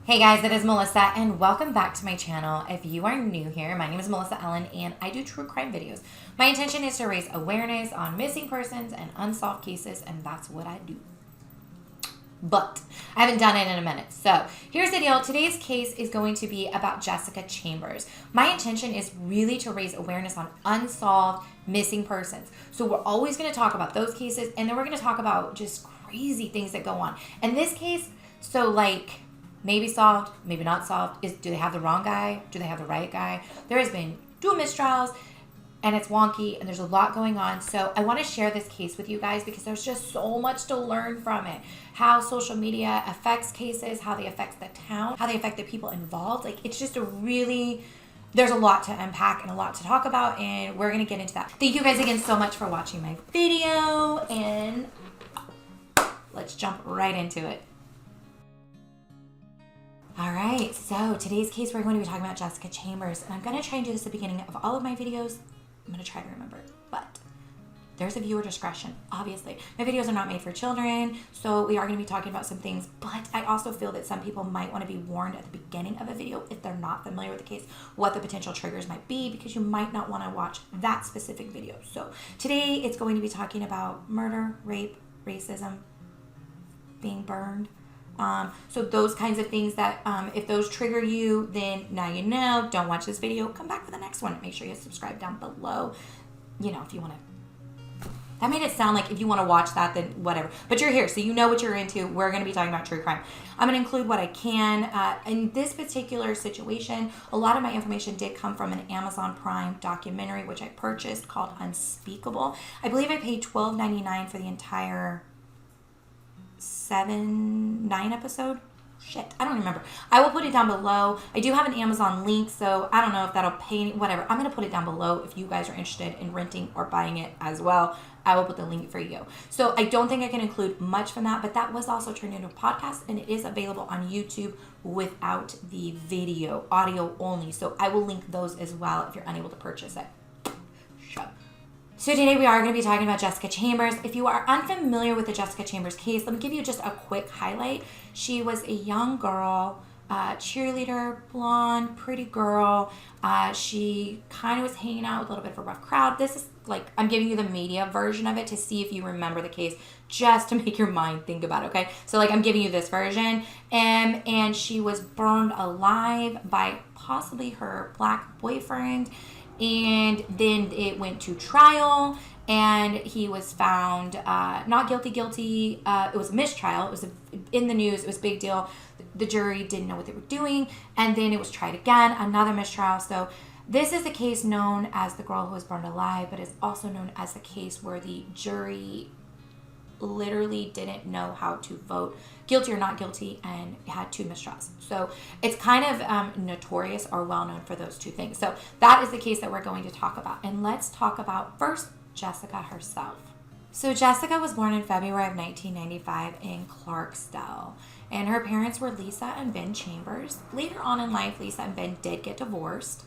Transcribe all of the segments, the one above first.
Hey guys, it is Melissa and welcome back to my channel. If you are new here, my name is Melissa Ellen and I do true crime videos. My intention is to raise awareness on missing persons and unsolved cases, and that's what I do. But I haven't done it in a minute. So here's the deal. Today's case is going to be about Jessica Chambers. My intention is really to raise awareness on unsolved missing persons. So we're always going to talk about those cases, and then we're going to talk about just crazy things that go on. In this case, maybe solved, maybe not solved. Do they have the wrong guy? Do they have the right guy? There has been 2 mistrials, and it's wonky, and there's a lot going on. So I want to share this case with you guys because there's just so much to learn from it. How social media affects cases, how they affect the town, how they affect the people involved. It's just there's a lot to unpack and a lot to talk about, and we're going to get into that. Thank you guys again so much for watching my video, and let's jump right into it. All right, so today's case we're going to be talking about Jessica Chambers, and I'm going to try and do this at the beginning of all of my videos. I'm going to try to remember, but there's a viewer discretion, obviously. My videos are not made for children, so we are going to be talking about some things, but I also feel that some people might want to be warned at the beginning of a video if they're not familiar with the case, what the potential triggers might be, because you might not want to watch that specific video. So today it's going to be talking about murder, rape, racism, being burned. So those kinds of things that if those trigger you, then now you know. Don't watch this video. Come back for the next one. Make sure you subscribe down below. If you want to. That made it sound like if you want to watch that, then whatever. But you're here, so you know what you're into. We're going to be talking about true crime. I'm going to include what I can. In this particular situation, a lot of my information did come from an Amazon Prime documentary, which I purchased, called Unspeakable. I believe I paid $12.99 for the entire 9 episode. Shit, I don't remember. I will put it down below. I do have an Amazon link, so I don't know if that'll pay any, whatever. I'm going to put it down below if you guys are interested in renting or buying it as well. I will put the link for you. So I don't think I can include much from that, but that was also turned into a podcast, and it is available on YouTube without the video, audio only. So I will link those as well if you're unable to purchase it. So today we are going to be talking about Jessica Chambers. If you are unfamiliar with the Jessica Chambers case, let me give you just a quick highlight. She was a young girl, cheerleader, blonde, pretty girl. She kind of was hanging out with a little bit of a rough crowd. This is I'm giving you the media version of it to see if you remember the case, just to make your mind think about it, okay? So I'm giving you this version. And she was burned alive by possibly her black boyfriend. And then it went to trial, and he was found not guilty. It was a mistrial. It was in the news. It was a big deal. The jury didn't know what they were doing, and then it was tried again, another mistrial. So this is the case known as the girl who was burned alive, but it's also known as the case where the jury literally didn't know how to vote guilty or not guilty, and had 2 mistrials. So it's kind of notorious or well known for those 2 things. So that is the case that we're going to talk about. And let's talk about first Jessica herself. So Jessica was born in February of 1995 in Clarksdale, and her parents were Lisa and Ben Chambers. Later on in life, Lisa and Ben did get divorced,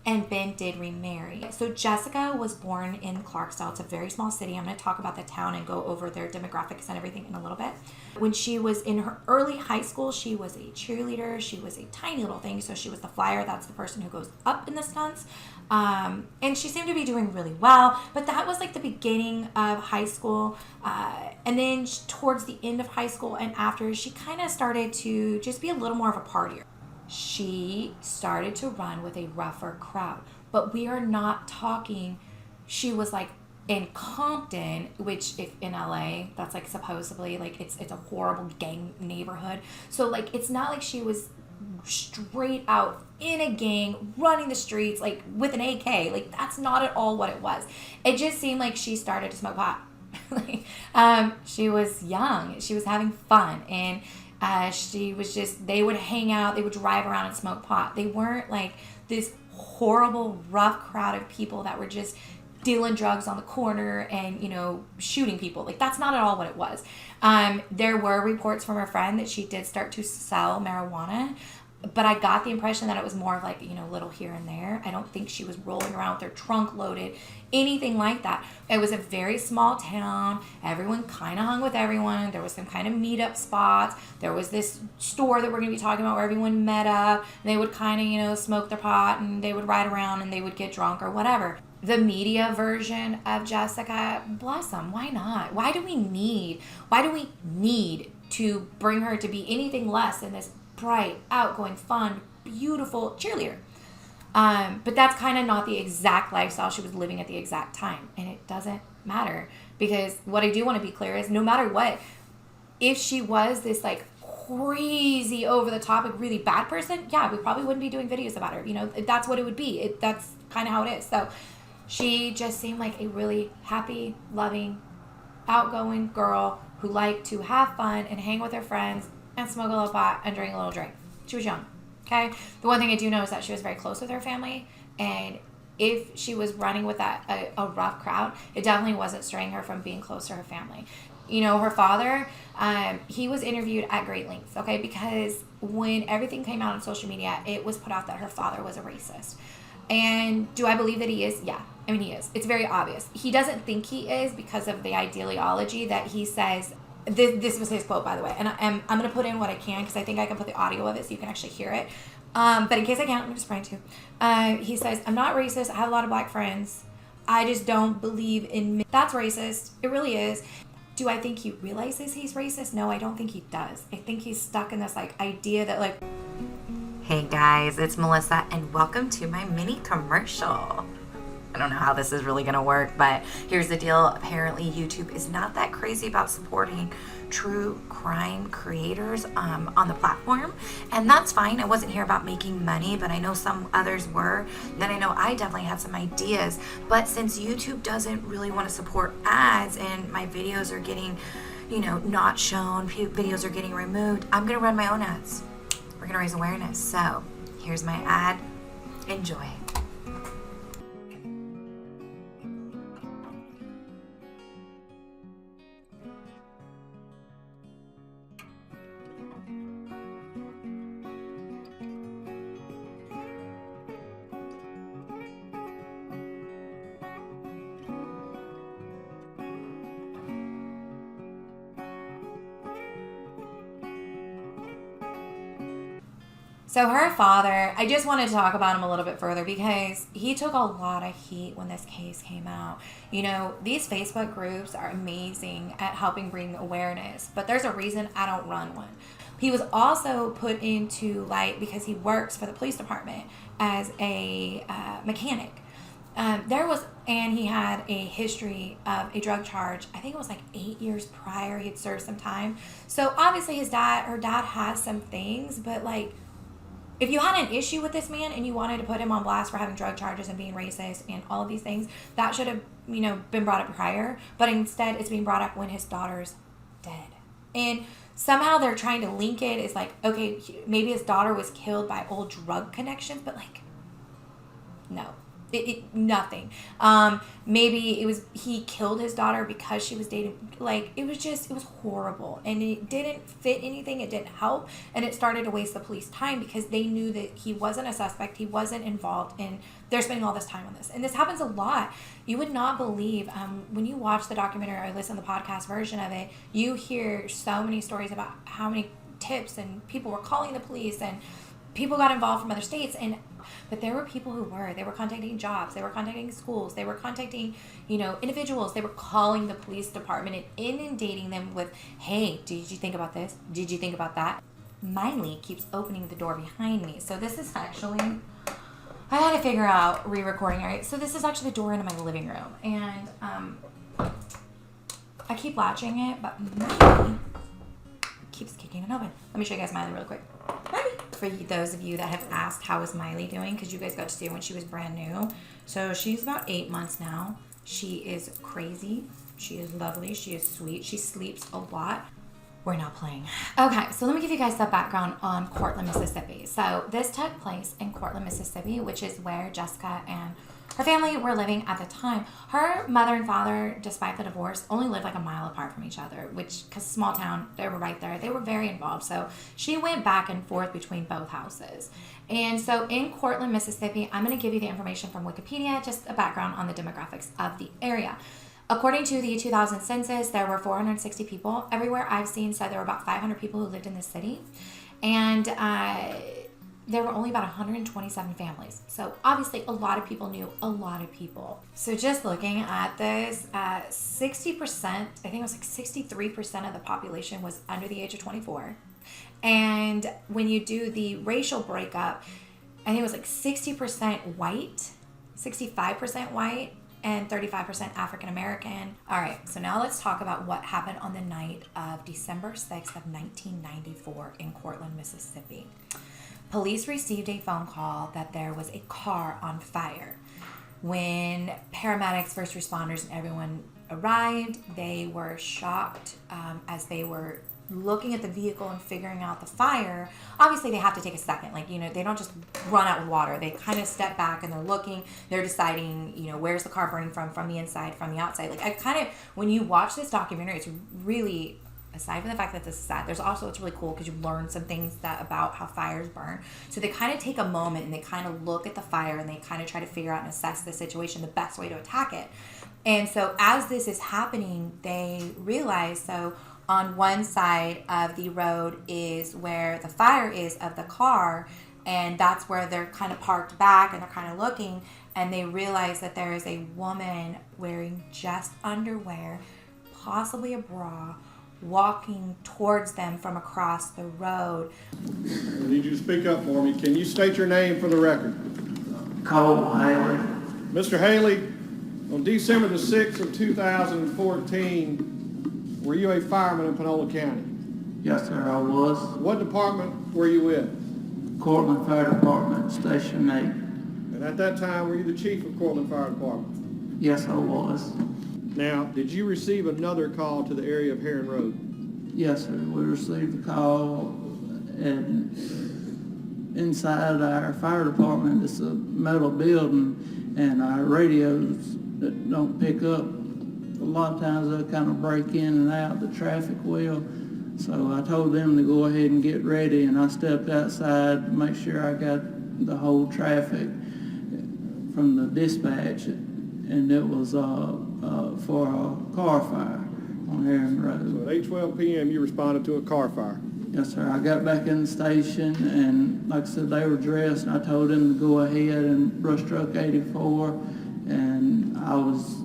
and Ben did remarry. So Jessica was born in Clarksdale. It's a very small city. I'm going to talk about the town and go over their demographics and everything in a little bit. When she was in her early high school, she was a cheerleader. She was a tiny little thing. So she was the flyer. That's the person who goes up in the stunts. And she seemed to be doing really well. But that was the beginning of high school. And then towards the end of high school and after, she kind of started to just be a little more of a partier. She started to run with a rougher crowd, but we are not talking, she was in Compton, which if in LA, that's supposedly it's a horrible gang neighborhood. So it's not like she was straight out in a gang running the streets with an AK. That's not at all what it was. It just seemed like she started to smoke pot. She was young, she was having fun, and she was they would hang out, they would drive around and smoke pot. They weren't this horrible, rough crowd of people that were just dealing drugs on the corner and, shooting people. That's not at all what it was. There were reports from her friend that she did start to sell marijuana. But I got the impression that it was more of like, little here and there. I don't think she was rolling around with her trunk loaded, anything like that. It was a very small town. Everyone kind of hung with everyone. There was some kind of meetup spots. There was this store that we're going to be talking about where everyone met up. They would kind of, smoke their pot, and they would ride around and they would get drunk or whatever. The media version of Jessica, bless them. Why not? Why do we need to bring her to be anything less than this bright, outgoing, fun, beautiful cheerleader? But that's kind of not the exact lifestyle she was living at the exact time. And it doesn't matter, because what I do want to be clear is no matter what, if she was this like crazy over the top, really bad person, yeah, we probably wouldn't be doing videos about her. That's what it would be. That's kind of how it is. So she just seemed like a really happy, loving, outgoing girl who liked to have fun and hang with her friends and smoke a little pot and drink a little drink. She was young, okay? The one thing I do know is that she was very close with her family, and if she was running with a rough crowd, it definitely wasn't straying her from being close to her family. Her father, he was interviewed at great lengths, okay? Because when everything came out on social media, it was put out that her father was a racist. And do I believe that he is? Yeah. I mean, he is. It's very obvious. He doesn't think he is because of the ideology that he says. This was his quote, by the way. And I'm going to put in what I can, because I think I can put the audio of it so you can actually hear it. But in case I can't, I'm just trying to. He says, "I'm not racist. I have a lot of black friends. I just don't believe in..." That's racist. It really is. Do I think he realizes he's racist? No, I don't think he does. I think he's stuck in this idea that Hey guys, it's Melissa, and welcome to my mini commercial. I don't know how this is really going to work, but here's the deal. Apparently, YouTube is not that crazy about supporting true crime creators on the platform, and that's fine. I wasn't here about making money, but I know some others were. Then I know I definitely had some ideas, but since YouTube doesn't really want to support ads and my videos are getting, not shown, videos are getting removed, I'm going to run my own ads. We're going to raise awareness. So here's my ad. Enjoy. So her father, I just wanted to talk about him a little bit further because he took a lot of heat when this case came out. These Facebook groups are amazing at helping bring awareness, but there's a reason I don't run one. He was also put into light because he works for the police department as a mechanic. And he had a history of a drug charge. I think it was 8 years prior. He had served some time. So obviously her dad has some things, but if you had an issue with this man and you wanted to put him on blast for having drug charges and being racist and all of these things, that should have, been brought up prior. But instead, it's being brought up when his daughter's dead. And somehow they're trying to link it. It's okay, maybe his daughter was killed by old drug connections, but no. Nothing. Maybe it was he killed his daughter because she was dating. It was horrible, and it didn't fit anything. It didn't help, and it started to waste the police time because they knew that he wasn't a suspect. He wasn't involved, and they're spending all this time on this. And this happens a lot. You would not believe when you watch the documentary or listen to the podcast version of it, you hear so many stories about how many tips and people were calling the police and people got involved from other states, but there were people who they were contacting jobs, they were contacting schools, they were contacting, individuals, they were calling the police department and inundating them with, "Hey, did you think about this? Did you think about that?" Miley keeps opening the door behind me. So this is actually, I had to figure out re-recording, right? So this is actually the door into my living room, and I keep latching it, but Miley keeps kicking it open. Let me show you guys Miley real quick. Miley. For those of you that have asked how is Miley doing, because you guys got to see her when she was brand new. So she's about 8 months now. She is crazy. She is lovely. She is sweet. She sleeps a lot. We're not playing. Okay, so let me give you guys the background on Courtland, Mississippi. So this took place in Courtland, Mississippi, which is where Jessica and Her family were living at the time. Her mother and father, despite the divorce, only lived like a mile apart from each other, which, because small town, they were right there. They were very involved. So she went back and forth between both houses. And so in Courtland, Mississippi, I'm going to give you the information from Wikipedia, just a background on the demographics of the area. According to the 2000 census, there were 460 people. Everywhere I've seen said there were about 500 people who lived in the city. And there were only about 127 families. So obviously a lot of people knew a lot of people. So just looking at this, 60%, I think it was like 63% of the population was under the age of 24. And when you do the racial breakup, I think it was like 60% white, 65% white, and 35% African American. All right, so now let's talk about what happened on the night of December 6th of 1994 in Courtland, Mississippi. Police received a phone call that there was a car on fire. When paramedics, first responders, and everyone arrived, they were shocked as they were looking at the vehicle and figuring out the fire. Obviously, they have to take a second. Like, you know, they don't just run out with water. They kind of step back and they're looking. They're deciding, you know, where's the car burning from the inside, from the outside. Like, I kind of, when you watch this documentary, it's really, aside from the fact that this is sad, there's also, it's really cool because you learn some things about how fires burn. So they kind of take a moment and they kind of look at the fire and they kind of try to figure out and assess the situation, the best way to attack it. And so as this is happening, they realize, so on one side of the road is where the fire is of the car, and that's where they're kind of parked back and they're kind of looking, and they realize that there is a woman wearing just underwear, possibly a bra, walking towards them from across the road. I need you to speak up for me. Can you state your name for the record? Cole Haley. Mr. Haley, on December the 6th of 2014, were you a fireman in Panola County? Yes, sir, I was. What department were you with? Cortland Fire Department, Station 8. And at that time, were you the chief of Courtland Fire Department? Yes, I was. Now, did you receive another call to the area of Heron Road? Yes, sir. We received a call, and inside our fire department, it's a metal building, and our radios that don't pick up. A lot of times they'll kind of break in and out, the traffic will. So I told them to go ahead and get ready, and I stepped outside to make sure I got the whole traffic from the dispatch, and it was for a car fire on Heron Road. So at 8:12 p.m. you responded to a car fire? Yes, sir. I got back in the station, and like I said, they were dressed, and I told them to go ahead and brush truck 84, and I was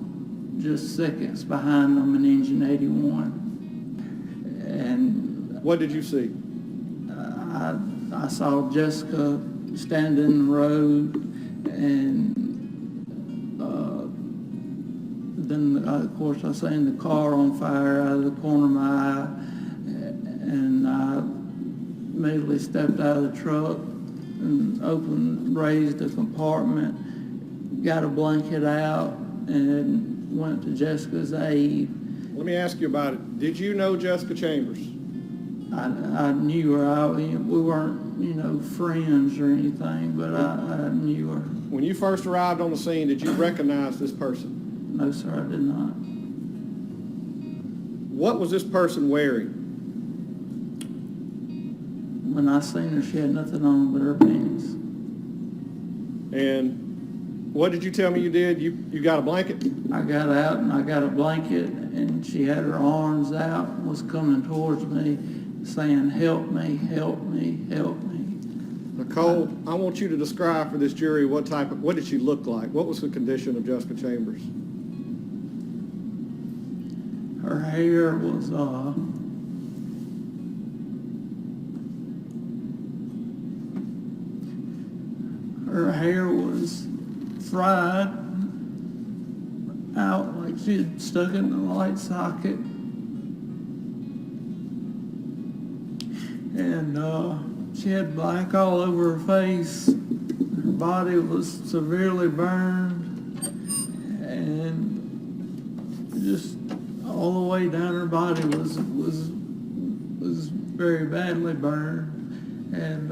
just seconds behind them in engine 81. And what did you see? I saw Jessica standing in the road, and then of course I seen the car on fire out of the corner of my eye, and I immediately stepped out of the truck and raised the compartment, got a blanket out, and went to Jessica's aid. Let me ask you about it. Did you know Jessica Chambers? I knew her. We weren't, you know, friends or anything, but I knew her. When you first arrived on the scene, did you recognize this person? No, sir, I did not. What was this person wearing? When I seen her, she had nothing on but her pants. And what did you tell me you did? You got a blanket? I got out and I got a blanket, and she had her arms out and was coming towards me saying, "Help me, help me, help me." Nicole, I want you to describe for this jury what did she look like? What was the condition of Jessica Chambers? Her hair was fried out like she had stuck it in a light socket. And she had black all over her face. Her body was severely burned, and just all the way down her body was very badly burned. And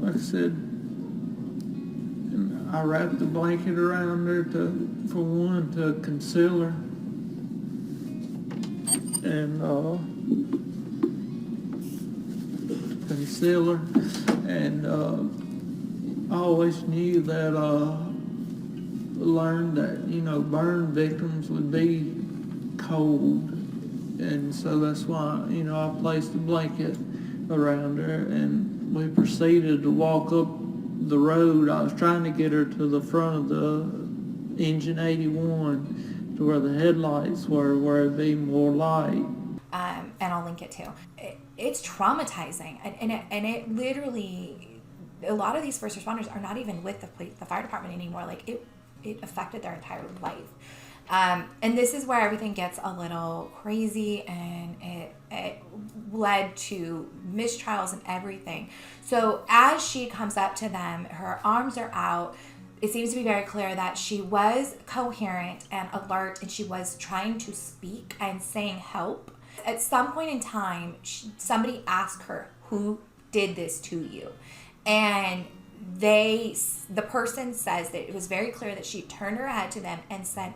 like I said, I wrapped the blanket around her for one, to conceal her. And I always knew that, learned that, burn victims would be cold. And so that's why, I placed a blanket around her, and we proceeded to walk up the road. I was trying to get her to the front of the engine 81 to where the headlights were, where it'd be more light. And I'll link it too. It's traumatizing, and it literally, a lot of these first responders are not even with the fire department anymore. Like it affected their entire life. And this is where everything gets a little crazy, and it led to mistrials and everything. So as she comes up to them, her arms are out. It seems to be very clear that she was coherent and alert, and she was trying to speak and saying help. At some point in time, somebody asked her, "Who did this to you?" And the person says that it was very clear that she turned her head to them and said,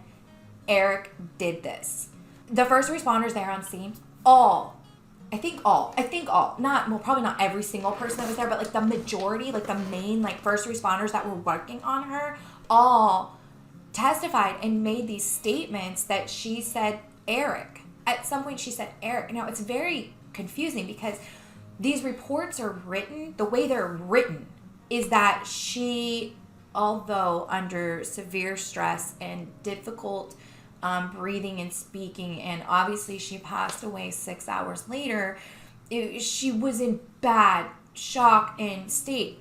"Eric did this." The first responders there on scene, I think all, probably not every single person that was there, but like the majority, like the main, like first responders that were working on her, all testified and made these statements that she said Eric. At some point she said Eric. Now it's very confusing because these reports are written, the way they're written is that she, although under severe stress and difficult breathing and speaking, and obviously she passed away 6 hours later, she was in bad shock and state.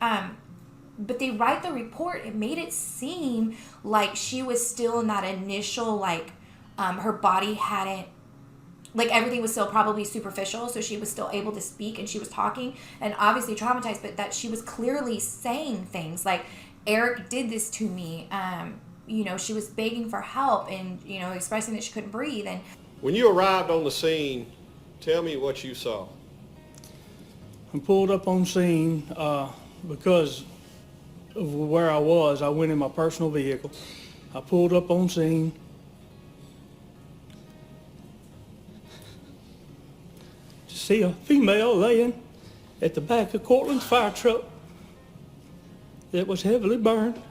But they write the report, it made it seem like she was still in that initial, her body hadn't, everything was still probably superficial, so she was still able to speak and she was talking and obviously traumatized, but that she was clearly saying things like, "Eric did this to me." She was begging for help and, expressing that she couldn't breathe. And When you arrived on the scene, tell me what you saw. I pulled up on scene because of where I was. I went in my personal vehicle. I pulled up on scene. To see a female laying at the back of Courtland's fire truck that was heavily burned.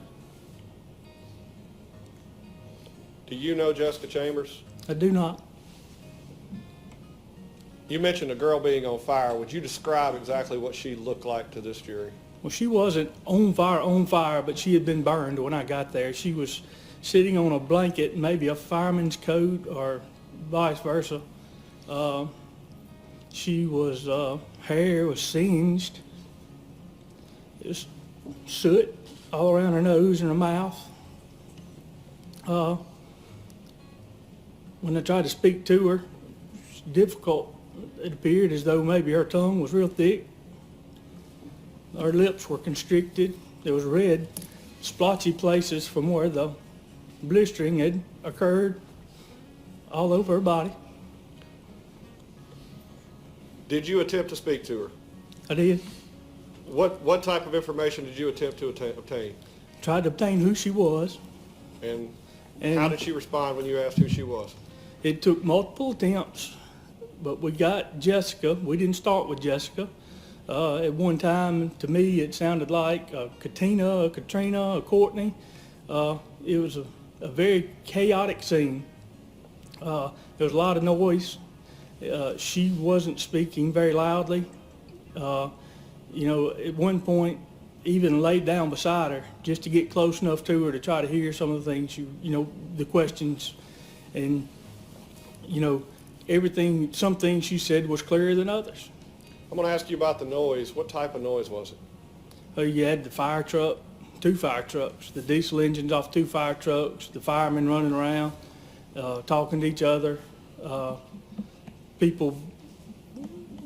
Do you know Jessica Chambers? I do not. You mentioned a girl being on fire. Would you describe exactly what she looked like to this jury? Well, she wasn't on fire, but she had been burned when I got there. She was sitting on a blanket, maybe a fireman's coat or vice versa. She was, hair was singed. It was soot all around her nose and her mouth. When I tried to speak to her, it was difficult. It appeared as though maybe her tongue was real thick. Her lips were constricted. There was red, splotchy places from where the blistering had occurred all over her body. Did you attempt to speak to her? I did. What type of information did you attempt to obtain? Tried to obtain who she was. And And how did she respond when you asked who she was? It took multiple attempts, but we got Jessica. We didn't start with Jessica. At one time, to me, it sounded like a Katrina, a Courtney. It was a very chaotic scene. There was a lot of noise. She wasn't speaking very loudly. At one point, even laid down beside her just to get close enough to her to try to hear some of the things, the questions. And, everything, some things she said was clearer than others. I'm going to ask you about the noise. What type of noise was it? You had the fire truck, 2 fire trucks, the diesel engines off 2 fire trucks, the firemen running around, talking to each other, people,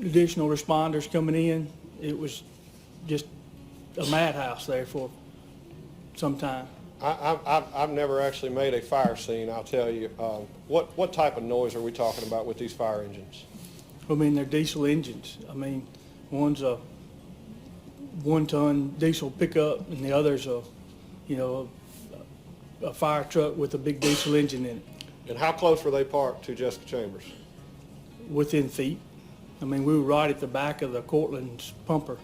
additional responders coming in. It was just a madhouse there for some time. I've never actually made a fire scene, I'll tell you. What type of noise are we talking about with these fire engines? They're diesel engines. One's a 1-ton diesel pickup and the other's a a fire truck with a big diesel engine in it, And how close were they parked to Jessica Chambers? within feet. I mean, we were right at the back of the Courtland's pumper.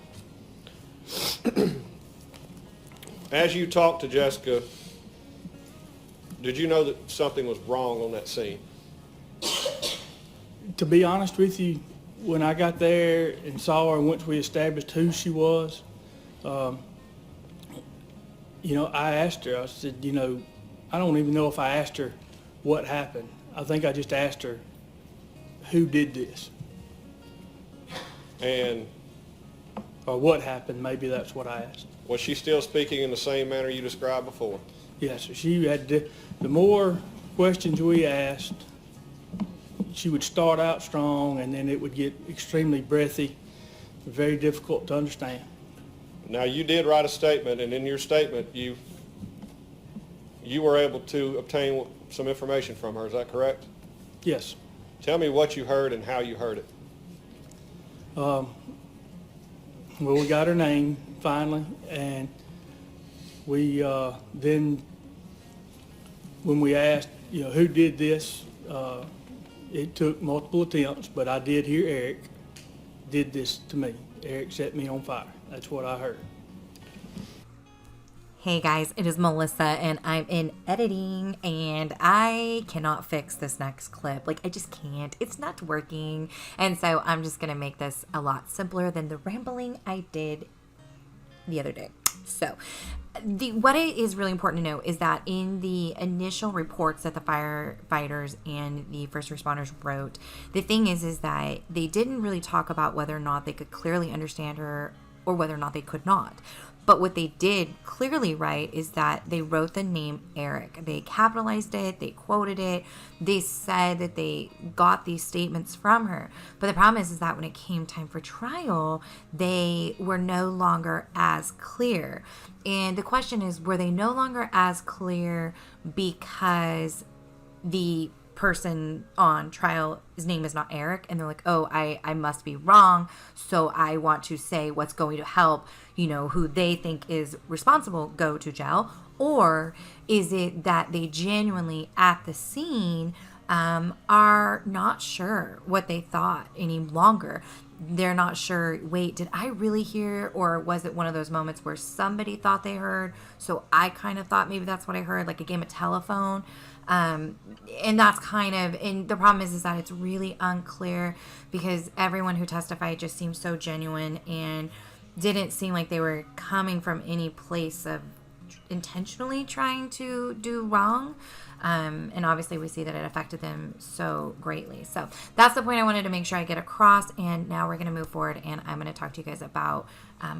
As you talked to Jessica, did you know that something was wrong on that scene? To be honest with you, when I got there and saw her, and once we established who she was, I asked her, I said, I don't even know if I asked her what happened. I think I just asked her, who did this? And Or what happened, maybe that's what I asked. was she still speaking in the same manner you described before? Yes, she had the more questions we asked, she would start out strong and then it would get extremely breathy, very difficult to understand. Now, you did write a statement, and in your statement, you were able to obtain some information from her, is that correct? Yes. Tell me what you heard and how you heard it. Well, we got her name finally, and we then, when we asked, who did this, it took multiple attempts, but I did hear Eric did this to me. Eric set me on fire. That's what I heard. Hey guys, it is Melissa and I'm in editing and I cannot fix this next clip. I just can't. It's not working. And so I'm just going to make this a lot simpler than the rambling I did the other day. So what is really important to know is that in the initial reports that the firefighters and the first responders wrote, the thing is that they didn't really talk about whether or not they could clearly understand her or whether or not they could not. But what they did clearly write is that they wrote the name Eric. They capitalized it. They quoted it. They said that they got these statements from her. But the problem is that when it came time for trial, they were no longer as clear. And the question is, were they no longer as clear because the person on trial, his name is not Eric, and they're like, oh, I must be wrong, so I want to say what's going to help, who they think is responsible go to jail? Or is it that they genuinely at the scene are not sure what they thought any longer? They're not sure, wait, did I really hear, or was it one of those moments where somebody thought they heard, so I kind of thought maybe that's what I heard, like a game of telephone? And that's and the problem is that it's really unclear because everyone who testified just seemed so genuine and didn't seem like they were coming from any place of intentionally trying to do wrong. And obviously we see that it affected them so greatly. So that's the point I wanted to make sure I get across. And now we're going to move forward and I'm going to talk to you guys about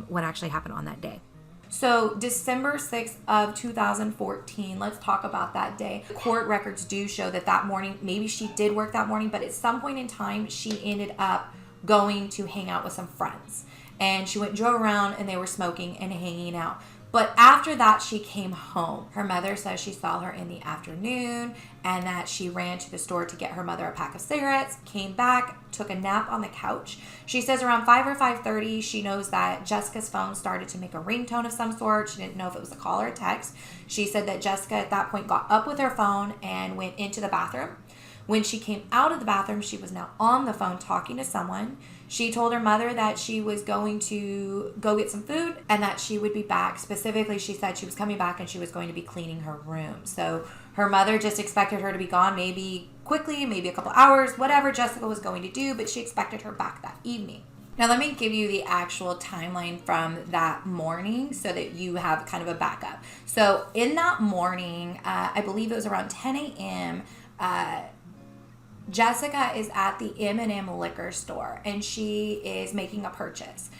what actually happened on that day. So December 6th of 2014, let's talk about that day. Court records do show that morning, maybe she did work that morning, but at some point in time, she ended up going to hang out with some friends. And she went and drove around and they were smoking and hanging out. But after that, she came home. Her mother says she saw her in the afternoon and that she ran to the store to get her mother a pack of cigarettes, came back, took a nap on the couch. She says around 5 or 5:30, she knows that Jessica's phone started to make a ringtone of some sort. She didn't know if it was a call or a text. She said that Jessica at that point got up with her phone and went into the bathroom. When she came out of the bathroom, she was now on the phone talking to someone. She told her mother that she was going to go get some food and that she would be back. Specifically, she said she was coming back and she was going to be cleaning her room. So her mother just expected her to be gone maybe quickly, maybe a couple hours, whatever Jessica was going to do, but she expected her back that evening. Now, let me give you the actual timeline from that morning so that you have kind of a backup. So in that morning, I believe it was around 10 a.m., Jessica is at the M&M liquor store and she is making a purchase.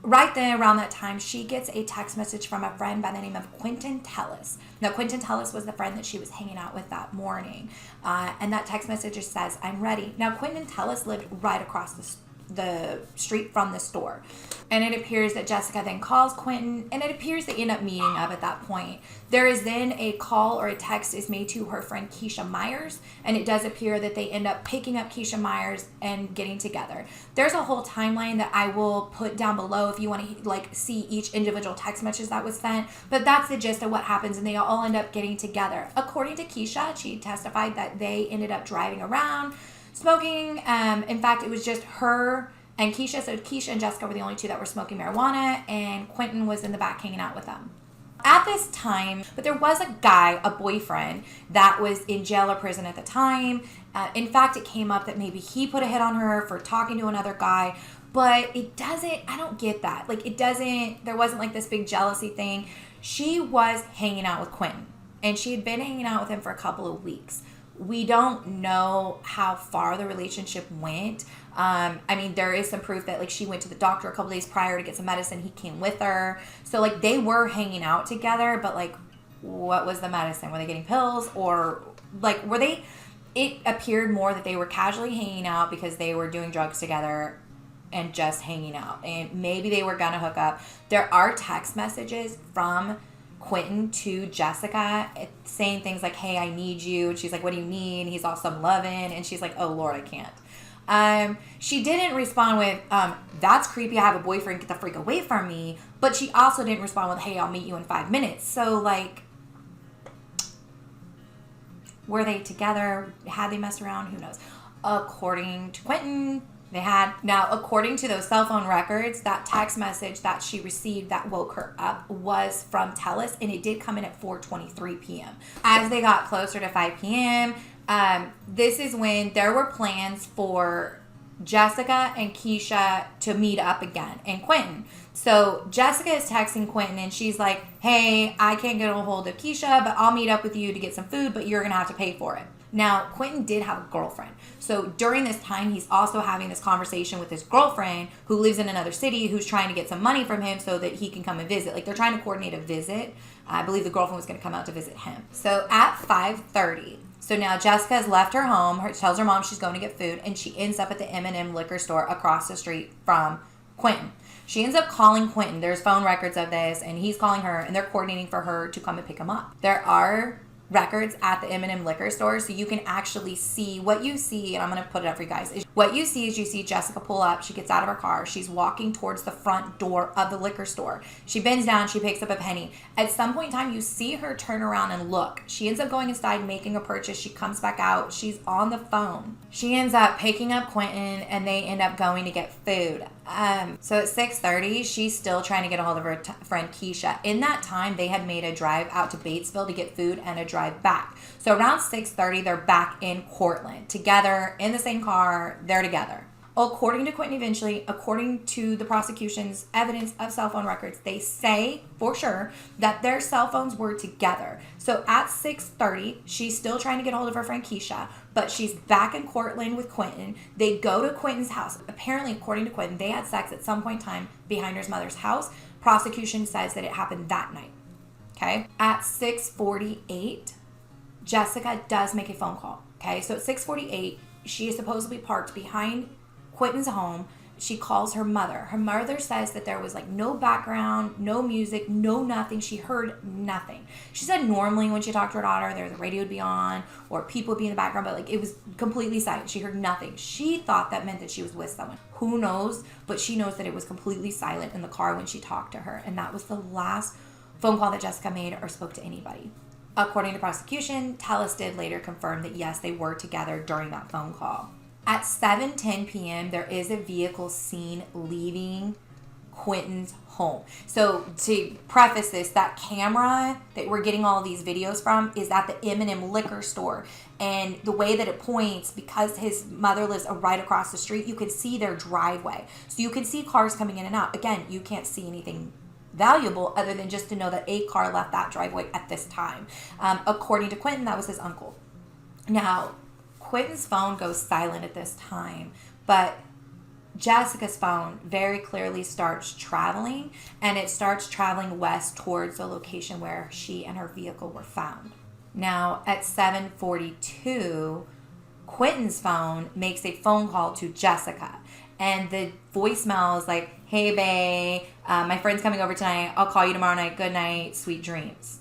Right then, around that time, she gets a text message from a friend by the name of Quinton Tellis. Now, Quinton Tellis was the friend that she was hanging out with that morning. And that text message just says, I'm ready. Now, Quinton Tellis lived right across the street from the store. And it appears that Jessica then calls Quinton, and it appears they end up meeting up at that point. There is then a call or a text is made to her friend Keisha Myers, and it does appear that they end up picking up Keisha Myers and getting together. There's a whole timeline that I will put down below if you want to like see each individual text message that was sent, but that's the gist of what happens, and they all end up getting together. According to Keisha, she testified that they ended up driving around, smoking. In fact, it was just her and Keisha. So Keisha and Jessica were the only two that were smoking marijuana, and Quinton was in the back hanging out with them. At this time, but there was a guy, a boyfriend, that was in jail or prison at the time. In fact, it came up that maybe he put a hit on her for talking to another guy, but it doesn't, I don't get that. Like, it doesn't, there wasn't like this big jealousy thing. She was hanging out with Quinton, and she had been hanging out with him for a couple of weeks. We don't know how far the relationship went. I mean, there is some proof that like she went to the doctor a couple days prior to get some medicine. He came with her. So like they were hanging out together, but like what was the medicine? Were they getting pills, or like were they, it appeared more that they were casually hanging out because they were doing drugs together and just hanging out. And maybe they were gonna hook up. There are text messages from Quinton to Jessica saying things like, hey, I need you. And she's like, what do you need? And he's all some loving. And she's like, oh Lord, I can't. She didn't respond with, that's creepy, I have a boyfriend, get the freak away from me. But she also didn't respond with, hey, I'll meet you in 5 minutes. So like, were they together? Had they messed around? Who knows? According to Quinton, they had. Now, according to those cell phone records, that text message that she received that woke her up was from Tellis, and it did come in at 4:23 p.m. As they got closer to 5 p.m., this is when there were plans for Jessica and Keisha to meet up again, and Quinton. So Jessica is texting Quinton, and she's like, hey, I can't get a hold of Keisha, but I'll meet up with you to get some food, but you're going to have to pay for it. Now, Quinton did have a girlfriend. So during this time, he's also having this conversation with his girlfriend who lives in another city, who's trying to get some money from him so that he can come and visit. Like, they're trying to coordinate a visit. I believe the girlfriend was going to come out to visit him. So at 5:30, so now Jessica has left her home, tells her mom she's going to get food, and she ends up at the M&M liquor store across the street from Quinton. She ends up calling Quinton. There's phone records of this, and he's calling her, and they're coordinating for her to come and pick him up. There are records at the M&M liquor store, so you can actually see what you see, and I'm going to put it up for you guys. What you see is you see Jessica pull up. She gets out of her car. She's walking towards the front door of the liquor store. She bends down. She picks up a penny. At some point in time, you see her turn around and look. She ends up going inside, making a purchase. She comes back out. She's on the phone. She ends up picking up Quinton, and they end up going to get food. So at 6:30, she's still trying to get a hold of her friend Keisha. In that time, they had made a drive out to Batesville to get food and a drive back. So around 6:30, they're back in Courtland together in the same car. They're together. According to Quinton, eventually, according to the prosecution's evidence of cell phone records, they say for sure that their cell phones were together. So at 6:30, she's still trying to get a hold of her friend Keisha, but she's back in Courtland with Quinton. They go to Quinton's house. Apparently, according to Quinton, they had sex at some point in time behind his mother's house. Prosecution says that it happened that night. Okay? At 6:48, Jessica does make a phone call. Okay? So at 6:48, she is supposedly parked behind Quinton's home. She calls her mother. Her mother says that there was like no background, no music, no nothing. She heard nothing. She said normally when she talked to her daughter, the radio would be on or people would be in the background, but like it was completely silent. She heard nothing. She thought that meant that she was with someone. Who knows? But she knows that it was completely silent in the car when she talked to her. And that was the last phone call that Jessica made or spoke to anybody. According to prosecution, Tellis did later confirm that yes, they were together during that phone call. At 7:10 p.m., there is a vehicle seen leaving Quinton's home. So to preface this, that camera that we're getting all these videos from is at the M&M liquor store. And the way that it points, because his mother lives right across the street, you can see their driveway. So you can see cars coming in and out. Again, you can't see anything valuable other than just to know that a car left that driveway at this time. According to Quinton, that was his uncle. Now, Quinton's phone goes silent at this time, but Jessica's phone very clearly starts traveling, and it starts traveling west towards the location where she and her vehicle were found. Now, at 7:42, Quinton's phone makes a phone call to Jessica, And the voicemail is like, hey, bae, my friend's coming over tonight. I'll call you tomorrow night. Good night. Sweet dreams.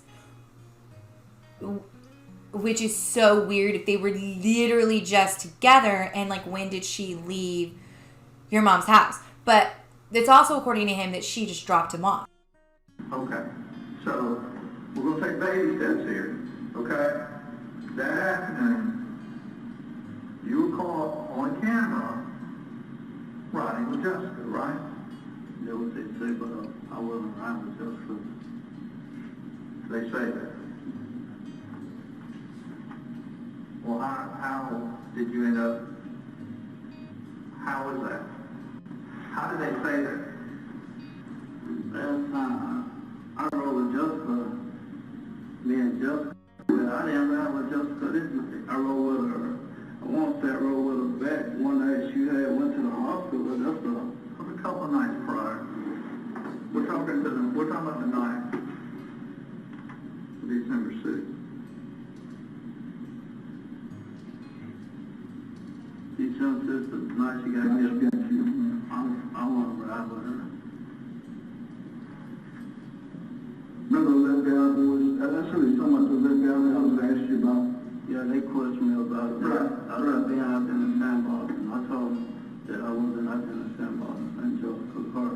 Which is so weird if they were literally just together and like, when did she leave your mom's house? But it's also according to him that she just dropped him off. Okay, so we're going to take baby steps here, okay? That afternoon, you were caught on camera riding with Jessica, right? They would say, but I wasn't around with Jessica. They say that. Well, how did you end up, how was that? How did they say that? Last time I rode with Jessica, me and Jessica, I didn't ride with Jessica this night. I rode with her. I want to say I rode with her back one night. She had went to the hospital with Jessica. It was a couple of nights prior. We're talking about the night, December 6th. December 6th, the night she got me. I want to ride with her. Remember the lesbian boys? That's really so much of the lesbian I was asking you about. Yeah, they questioned me about it. Right. I was being out in the sandbox, and I told them that I wasn't out in the sandbox and Jessica's car.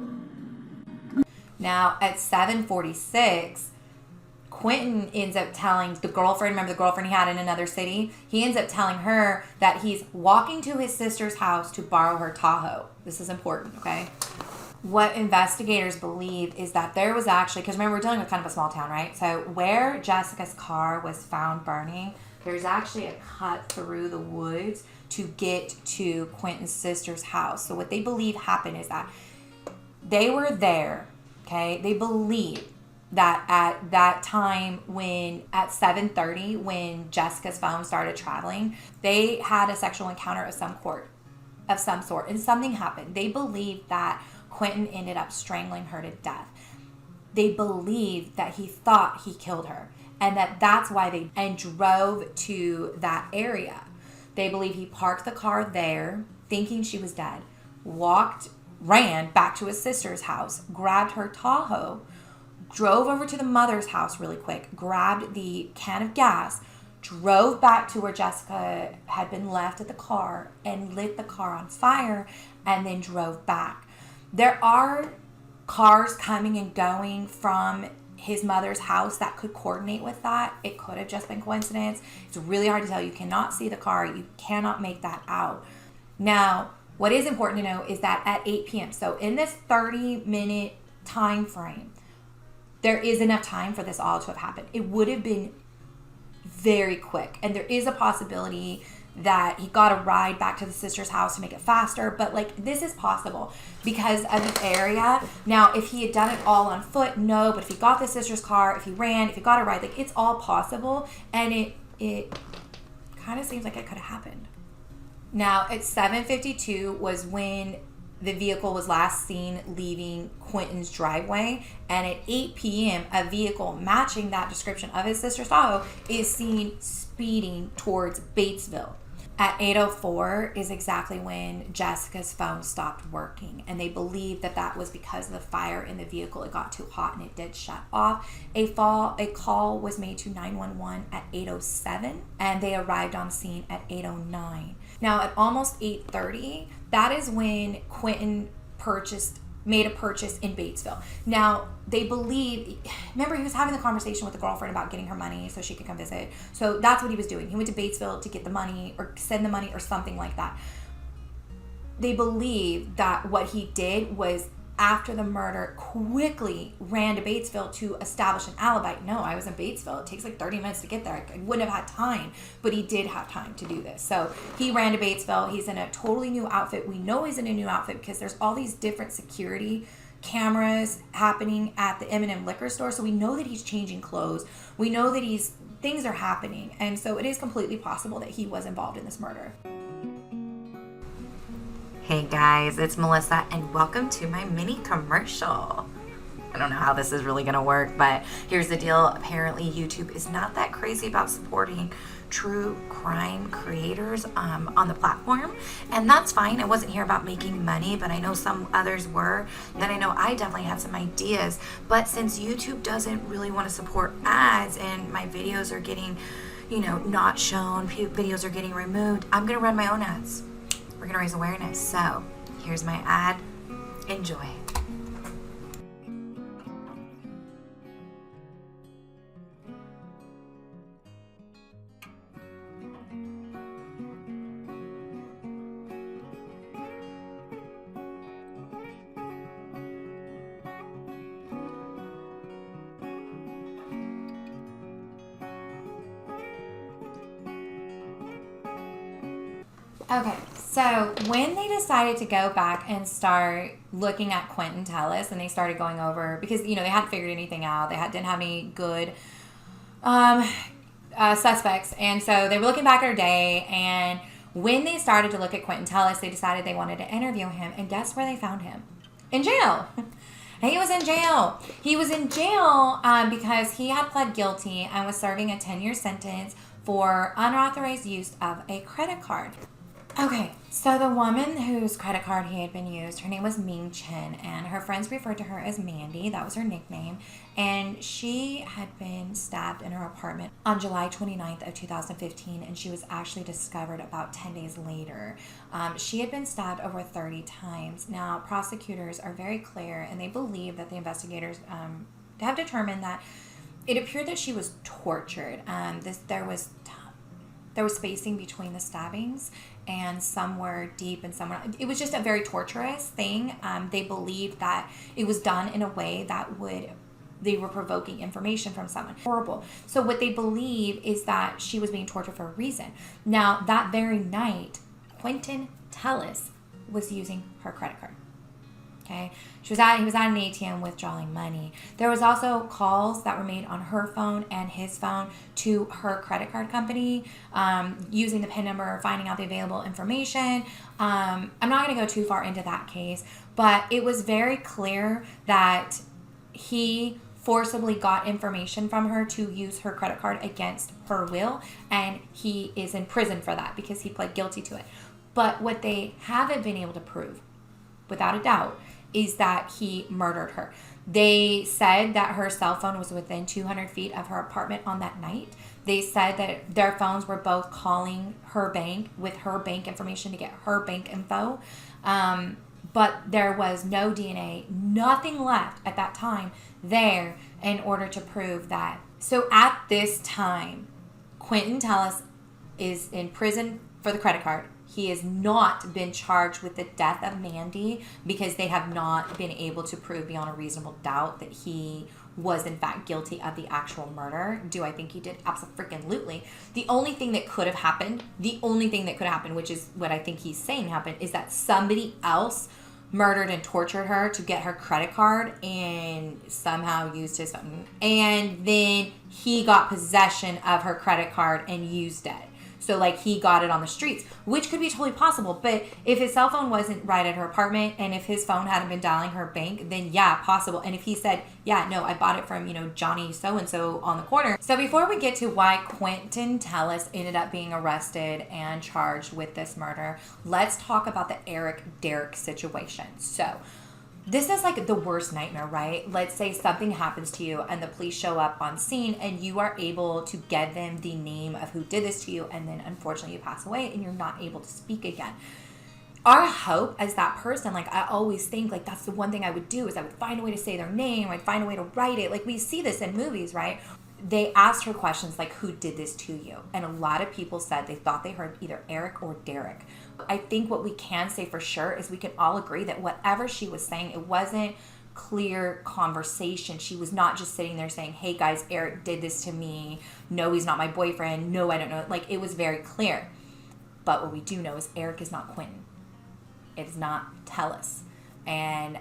Now, at 7:46, Quinton ends up telling the girlfriend, remember the girlfriend he had in another city? He ends up telling her that he's walking to his sister's house to borrow her Tahoe. This is important, okay? What investigators believe is that there was actually, because remember, we're dealing with kind of a small town, right? So where Jessica's car was found burning, there's actually a cut through the woods to get to Quinton's sister's house. So what they believe happened is that they were there, okay? They believe that at that time when, at 7:30, when Jessica's phone started traveling, they had a sexual encounter of some sort, and something happened. They believe that Quinton ended up strangling her to death. They believe that he thought he killed her, and that's why they drove to that area. They believe he parked the car there, thinking she was dead, ran back to his sister's house, grabbed her Tahoe, drove over to the mother's house really quick, grabbed the can of gas, drove back to where Jessica had been left at the car and lit the car on fire, and then drove back. There are cars coming and going from his mother's house that could coordinate with that. It could have just been coincidence. It's really hard to tell. You cannot see the car. You cannot make that out. Now, what is important to know is that at 8 p.m., so in this 30-minute time frame, there is enough time for this all to have happened. It would have been very quick. And there is a possibility that he got a ride back to the sister's house to make it faster. But like, this is possible because of the area. Now, if he had done it all on foot, no. But if he got the sister's car, if he ran, if he got a ride, like, it's all possible. And it kind of seems like it could have happened. Now, at 7:52 was when the vehicle was last seen leaving Quinton's driveway, and at 8 p.m., a vehicle matching that description of his sister's Tahoe is seen speeding towards Batesville. At 8:04 is exactly when Jessica's phone stopped working, and they believe that was because of the fire in the vehicle. It got too hot and it did shut off. A call was made to 911 at 8:07, and they arrived on scene at 8:09. Now, at almost 8:30, that is when Quinton made a purchase in Batesville. Now, they believe, remember, he was having the conversation with the girlfriend about getting her money so she could come visit. So that's what he was doing. He went to Batesville to get the money or send the money or something like that. They believe that what he did was, after the murder, quickly ran to Batesville to establish an alibi. No, I was in Batesville. It takes like 30 minutes to get there. I wouldn't have had time, but he did have time to do this. So he ran to Batesville. He's in a totally new outfit. We know he's in a new outfit because there's all these different security cameras happening at the M&M liquor store. So we know that he's changing clothes. We know that things are happening. And so it is completely possible that he was involved in this murder. Hey guys, it's Melissa, and welcome to my mini commercial. I don't know how this is really gonna work, but here's the deal. Apparently YouTube is not that crazy about supporting true crime creators on the platform, and that's fine. I wasn't here about making money, but I know some others were. Then I know I definitely had some ideas, but since YouTube doesn't really want to support ads and my videos are getting, not shown, videos are getting removed, I'm gonna run my own ads. We're gonna raise awareness. So here's my ad. Enjoy. Okay, so when they decided to go back and start looking at Quinton Tellis, and they started going over, because, they hadn't figured anything out. They didn't have any good suspects. And so they were looking back at her day, and when they started to look at Quinton Tellis, they decided they wanted to interview him. And guess where they found him? In jail. He was in jail. He was in jail because he had pled guilty and was serving a 10-year sentence for unauthorized use of a credit card. Okay, so the woman whose credit card he had been used, her name was Ming Chen, and her friends referred to her as Mandy. That was her nickname. And she had been stabbed in her apartment on July 29th of 2015, and she was actually discovered about 10 days later. She had been stabbed over 30 times. Now, prosecutors are very clear, and they believe that the investigators have determined that it appeared that she was tortured. There was spacing between the stabbings, and some were deep and some were not. It was just a very torturous thing. They believed that it was done in a way that they were provoking information from someone. Horrible. So what they believe is that she was being tortured for a reason. Now, that very night, Quinton Tellis was using her credit card. Okay, he was at an ATM withdrawing money. There was also calls that were made on her phone and his phone to her credit card company, using the PIN number, finding out the available information. I'm not going to go too far into that case, but it was very clear that he forcibly got information from her to use her credit card against her will, and he is in prison for that because he pled guilty to it. But what they haven't been able to prove, without a doubt, is that he murdered her. They said that her cell phone was within 200 feet of her apartment on that night. They said that their phones were both calling her bank with her bank information to get her bank info. But there was no DNA, nothing left at that time there in order to prove that. So at this time, Quinton Tellis is in prison for the credit card. He has not been charged with the death of Mandy because they have not been able to prove beyond a reasonable doubt that he was in fact guilty of the actual murder. Do I think he did? Absolutely. The only thing that could have happened, which is what I think he's saying happened, is that somebody else murdered and tortured her to get her credit card and somehow used his phone. And then he got possession of her credit card and used it. So, like, he got it on the streets, which could be totally possible. But if his cell phone wasn't right at her apartment and if his phone hadn't been dialing her bank, then yeah, possible. And if he said, yeah, no, I bought it from, Johnny so-and-so on the corner. So before we get to why Quinton Tellis ended up being arrested and charged with this murder, let's talk about the Derrick situation. So this is like the worst nightmare, right? Let's say something happens to you and the police show up on scene and you are able to get them the name of who did this to you, and then unfortunately you pass away and you're not able to speak again. Our hope as that person, like I always think like that's the one thing I would do is I would find a way to say their name, I'd find a way to write it. Like we see this in movies, right? They asked her questions like, who did this to you? And a lot of people said they thought they heard either Eric or Derrick. I think what we can say for sure is we can all agree that whatever she was saying, it wasn't clear conversation. She was not just sitting there saying, hey guys, Eric did this to me. No, he's not my boyfriend. No, I don't know. Like it was very clear. But what we do know is Eric is not Quinton. It is not Tellis. And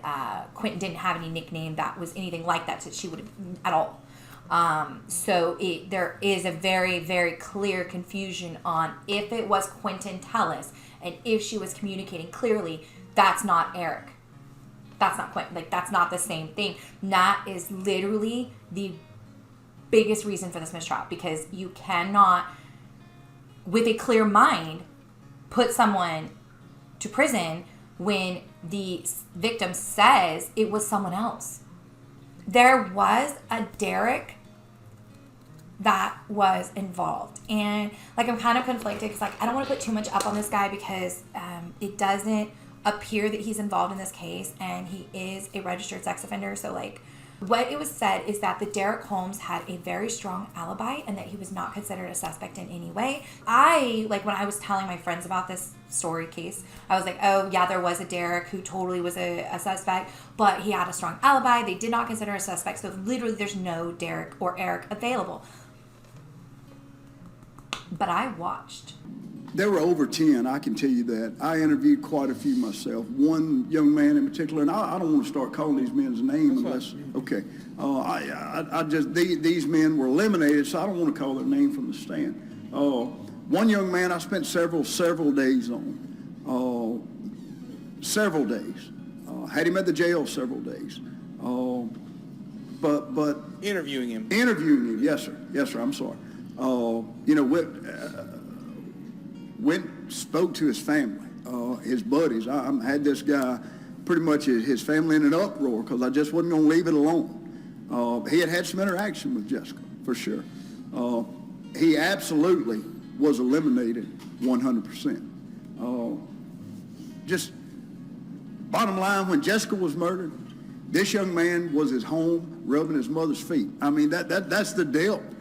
Quinton didn't have any nickname that was anything like that she would have at all. So there is a very, very clear confusion on if it was Quinton Tellis and if she was communicating clearly, that's not Eric. That's not Quinton. Like, that's not the same thing. That is literally the biggest reason for this mistrial, because you cannot with a clear mind, put someone to prison when the victim says it was someone else. There was a Derrick that was involved, and like I'm kind of conflicted because like I don't want to put too much up on this guy because it doesn't appear that he's involved in this case, and he is a registered sex offender. So like what it was said is that the Derrick Holmes had a very strong alibi and that he was not considered a suspect in any way. Like when I was telling my friends about this story case, I was like, oh yeah, there was a Derrick who totally was a suspect, but he had a strong alibi. They did not consider a suspect, so literally there's no Derrick or Eric available. But I watched. There were over 10, I can tell you that. I interviewed quite a few myself. One young man in particular, and I don't want to start calling these men's names unless, okay. I just, these men were eliminated, so I don't want to call their name from the stand. One young man I spent several days on. Several days. Had him at the jail several days. But Interviewing him, yes sir, I'm sorry. Went, spoke to his family, his buddies. I had this guy, pretty much his family in an uproar because I just wasn't going to leave it alone. He had some interaction with Jessica, for sure. He absolutely was eliminated 100%. Just bottom line, when Jessica was murdered, this young man was at home rubbing his mother's feet. I mean, that's the depth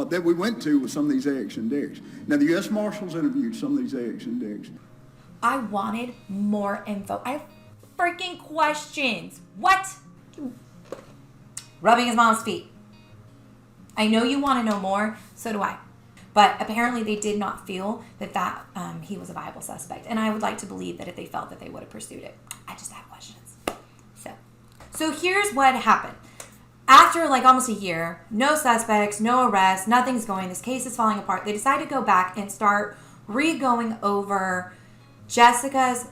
that we went to with some of these AX and DEX. Now, the U.S. Marshals interviewed some of these AX and DEX. I wanted more info. I have freaking questions. What? Rubbing his mom's feet. I know you want to know more, so do I. But apparently they did not feel that he was a viable suspect. And I would like to believe that if they felt that they would have pursued it. I just have questions. So here's what happened. After like almost a year, no suspects, no arrests, nothing's going, this case is falling apart, they decide to go back and start re-going over Jessica's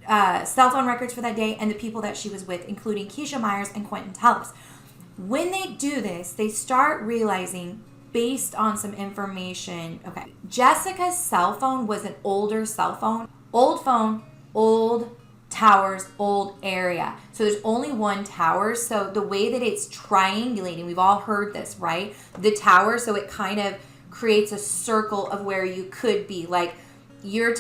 cell phone records for that day and the people that she was with, including Keisha Myers and Quinton Tellis. When they do this, they start realizing, based on some information, okay, Jessica's cell phone was an older cell phone, old towers, old area. So there's only one tower. So the way that it's triangulating, we've all heard this, right? The tower, so it kind of creates a circle of where you could be. Like your